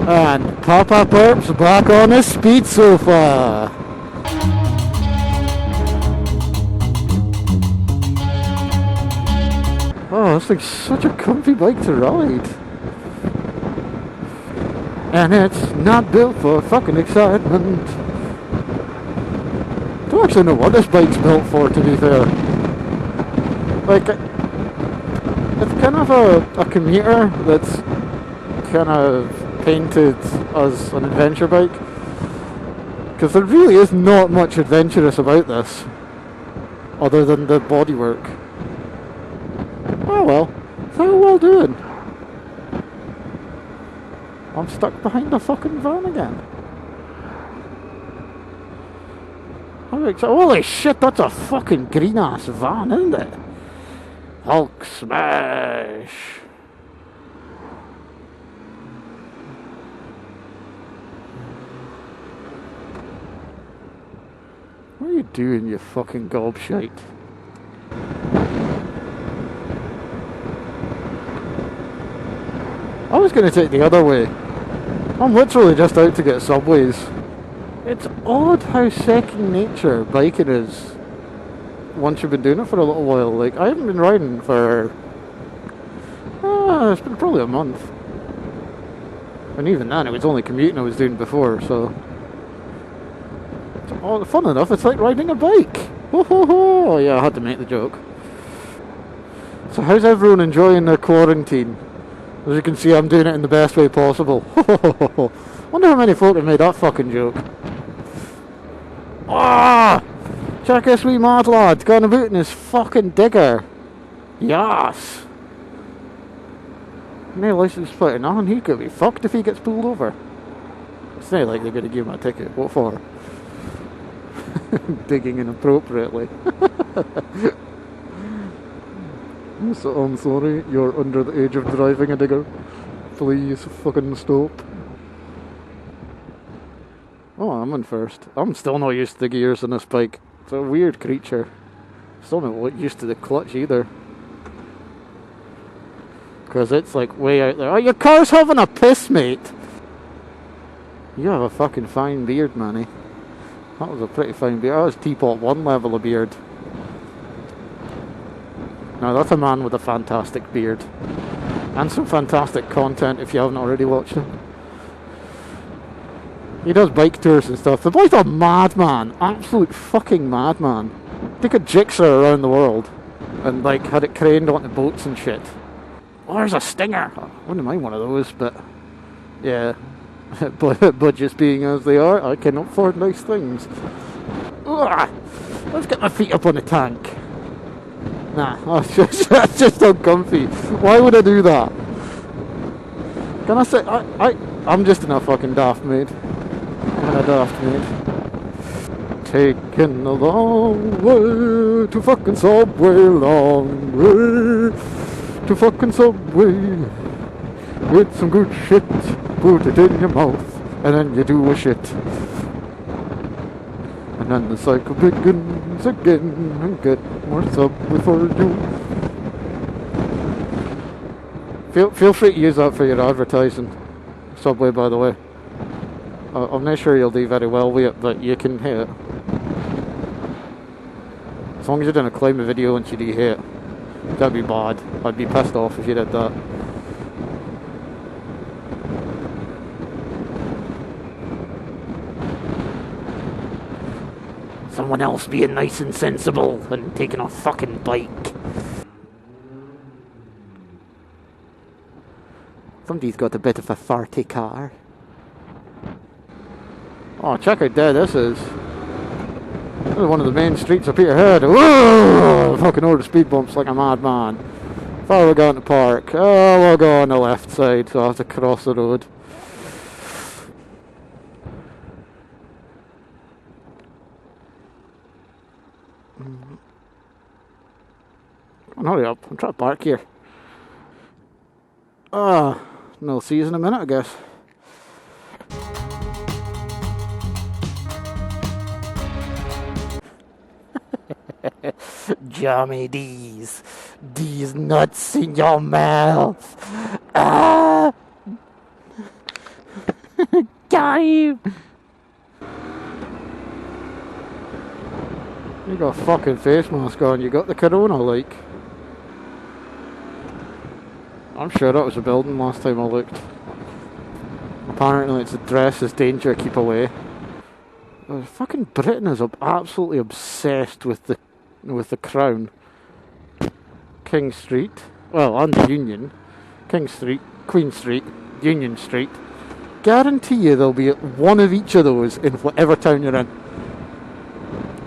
And Papa Purp's back on his speed sofa. Oh, it's like such a comfy bike to ride. And it's not built for fucking excitement. I don't actually know what this bike's built for, to be fair. Like, it's kind of a commuter that's kind of painted as an adventure bike. Because there really is not much adventurous about this, other than the bodywork. Oh well, how well doing? I'm stuck behind a fucking van again. Holy shit, that's a fucking green ass van, isn't it? Hulk smash! What are you doing, you fucking gobshite? I was going to take the other way. I'm literally just out to get subways. It's odd how second nature biking is once you've been doing it for a little while. Like, I haven't been riding for... it's been probably a month. And even then, it was only commuting I was doing before, so... Oh, fun enough, it's like riding a bike! Ho ho ho! Yeah, I had to make the joke. So how's everyone enjoying their quarantine? As you can see, I'm doing it in the best way possible. Wonder how many folk have made that fucking joke. Ah! Check this wee mad lad going about in his fucking digger. Yes! No license plate or nothing, he could be fucked if he gets pulled over. It's not like they're going to give him a ticket. What for? Digging inappropriately. So, I'm sorry, you're under the age of driving a digger. Please fucking stop. Oh, I'm in first. I'm still not used to the gears on this bike. It's a weird creature. Still not used to the clutch either. Because it's like way out there. Oh, your car's having a piss, mate! You have a fucking fine beard, Manny. That was a pretty fine beard. That was Teapot 1 level of beard. Now that's a man with a fantastic beard. And some fantastic content if you haven't already watched him. He does bike tours and stuff. The boy's a madman. Absolute fucking madman. Took a jigsaw around the world. And like had it craned onto boats and shit. Oh, there's a stinger. I wouldn't mind one of those, but... Yeah. Budgets being as they are, I can afford nice things. Ugh. Let's get my feet up on the tank. Nah, that's just uncomfy. Why would I do that? Can I say, I'm just in a fucking daft mood. I'm in a daft mood. Taking a long way to fucking Subway, long way to fucking Subway. With some good shit, put it in your mouth, and then you do a shit. And then the cycle begins again, and get more Subway for you. Feel free to use that for your advertising. Subway, by the way. I'm not sure you'll do very well with it, but you can hit it. As long as you don't claim a video once you do hit it. That'd be bad. I'd be pissed off if you did that. Someone else being nice and sensible and taking a fucking bike. Somebody's got a bit of a farty car. Oh, check how dead this is. This is one of the main streets of Peterhead. Whoa! Fucking over the speed bumps like a madman. If I were going to park, oh, we'll go on the left side, so I have to cross the road. Hurry up, I'm trying to park here. No, see you in a minute, I guess. Jummy these nuts in your mouth. Ah! time! You got a fucking face mask on, you got the corona, like. I'm sure that was a building last time I looked. Apparently it's addressed danger, keep away. Fucking Britain is absolutely obsessed with the Crown. King Street, well, and Union. King Street, Queen Street, Union Street. Guarantee you there'll be one of each of those in whatever town you're in.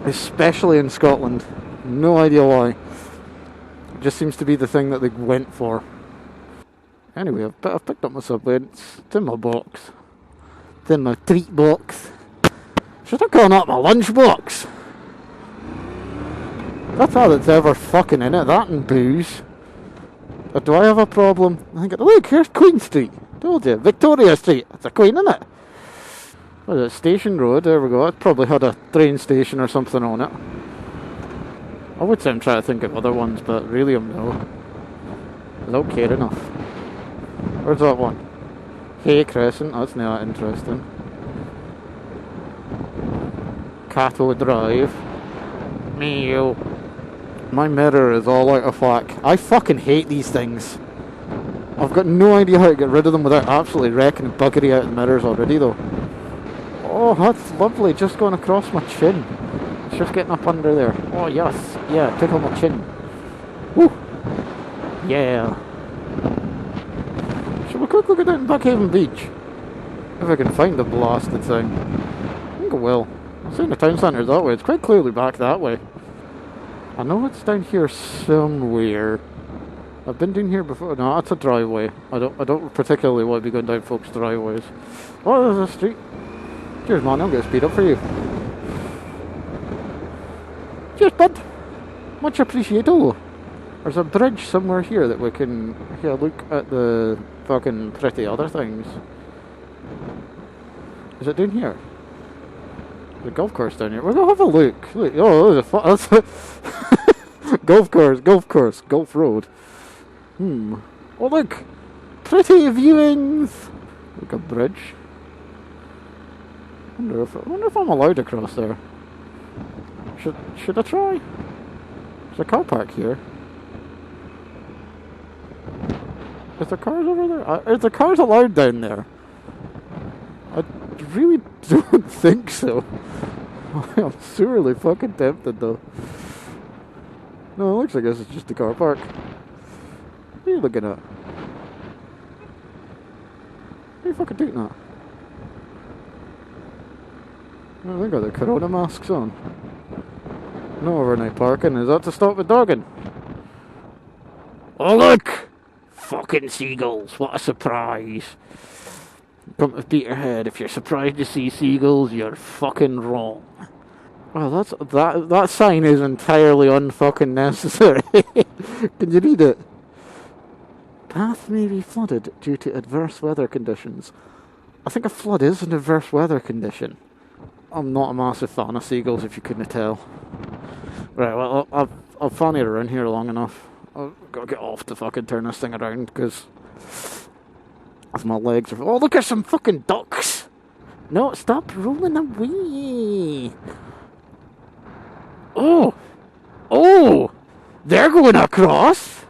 Especially in Scotland. No idea why. It just seems to be the thing that they went for. Anyway, I've picked up my Subway. It's in my box. It's in my treat box. Should I call it my lunch box? That's all that's ever fucking in it. That and booze. But do I have a problem? I think, look, here's Queen Street. Told you. Victoria Street. It's a Queen, isn't it? What is it? Station Road. There we go. It probably had a train station or something on it. I would say I'm trying to think of other ones, but really I'm no. I don't care enough. Where's that one? Hay Crescent. That's not interesting. Cattle Drive. Meow. My mirror is all out of whack. I fucking hate these things. I've got no idea how to get rid of them without absolutely wrecking buggery out of the mirrors already though. Oh, that's lovely, just going across my chin. It's just getting up under there. Oh yes, yeah, tickle my chin. Woo! Yeah. Shall we quick look at that in Buckhaven Beach? If I can find the blasted thing. I think I will. I've seen the town centre that way, it's quite clearly back that way. I know it's down here somewhere. I've been down here before. No, that's a driveway. I don't particularly want to be going down folks' driveways. Oh, there's a street. Cheers, man. I'm going to speed up for you. Cheers, bud. Much appreciated. There's a bridge somewhere here that we can look at the fucking pretty other things. Is it down here? The golf course down here. We're going to have a look. Look. Oh, there's a golf course, golf road. Oh, look. Pretty viewings. Look, a bridge. I wonder if I'm allowed to cross there. Should I try? There's a car park here. Is there cars over there? Are there cars allowed down there? I really don't think so. I'm sorely fucking tempted though. No, it looks like this is just a car park. What are you looking at? What are you fucking doing that? Oh, they got their corona masks on. No overnight parking. Is that to stop with dogging? Oh look! Fucking seagulls. What a surprise. Come to Peterhead. If you're surprised to see seagulls, you're fucking wrong. Well, that sign is entirely unfucking necessary. Can you read it? Path may be flooded due to adverse weather conditions. I think a flood is an adverse weather condition. I'm not a massive fan of seagulls, if you couldn't tell. Right, well, I've fannied around here long enough. I've got to get off to fucking turn this thing around, because my legs are... Oh, look at some fucking ducks! No, stop rolling away! Oh! Oh! They're going across!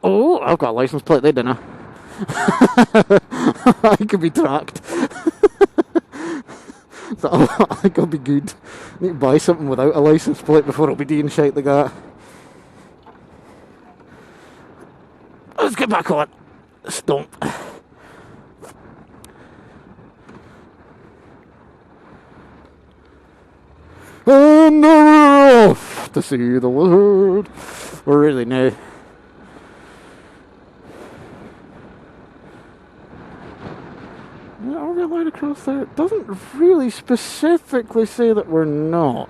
Oh, I've got a license plate there, didn't I? I could be tracked. So I think I'll be good. I need to buy something without a license plate before it'll be doing shite like that. Let's get back on. Stomp. And we're off to see the world. We're really now. Are we allowed to cross there? It doesn't really specifically say that we're not.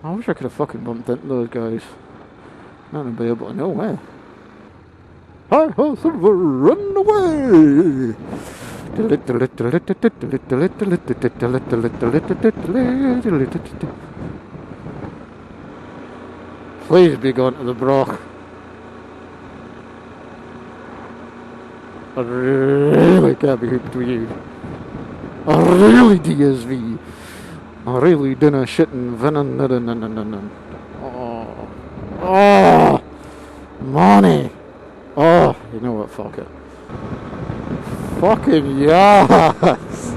I wish I could have fucking bumped into those guys. Not to be able to know, eh? Hi, ho, silver, run away! Please be going to the Brock. I really can't be hooked with you. I really DSV. I really didn't shit and venom. Oh, money. Oh, you know what? Fuck it. Fucking yes.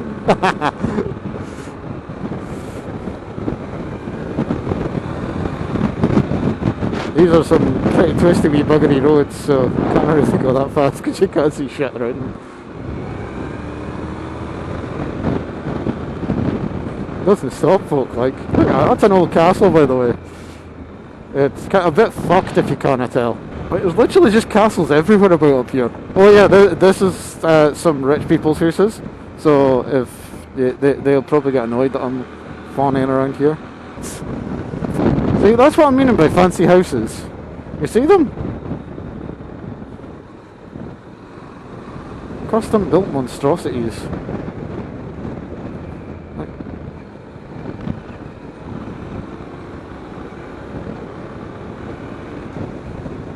These are some pretty twisty wee buggery roads, so can't really go that fast because you can't see shit around. Doesn't stop folk, like. Look, that's an old castle, by the way. It's kind of a bit fucked if you can't tell. But there's literally just castles everywhere about up here. Oh yeah, this is some rich people's houses, so if they'll probably get annoyed that I'm fawning around here. See, that's what I'm meaning by fancy houses. You see them? Custom built monstrosities.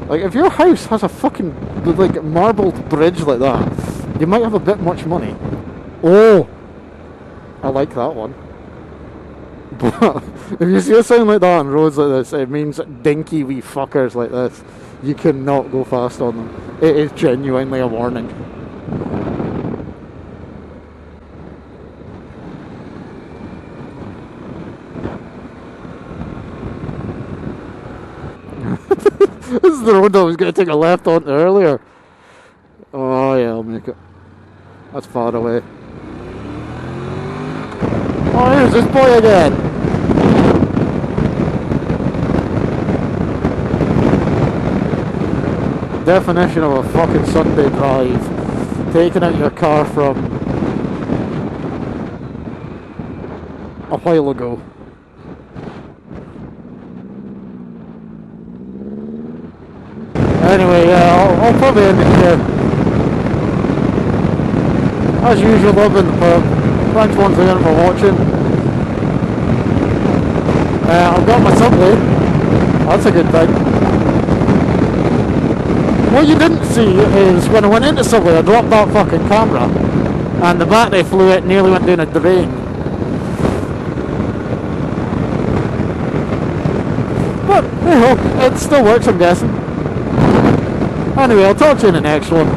Like, if your house has a fucking, like, marbled bridge like that, you might have a bit much money. Oh! I like that one. But if you see a sign like that on roads like this, it means dinky wee fuckers like this. You cannot go fast on them. It is genuinely a warning. This is the road I was going to take a left onto earlier. Oh yeah, I'll make it. That's far away. Oh, here's this boy again. Definition of a fucking Sunday drive. Taking out your car from a while ago. Anyway, yeah, I'll probably end it here. As usual, loving the Purp. Thanks once again for watching. I've got my subway. That's a good thing. What you didn't see is when I went into subway, I dropped that fucking camera, and the battery flew out and nearly went down a drain. But, you know, it still works, I'm guessing. Anyway, I'll talk to you in the next one.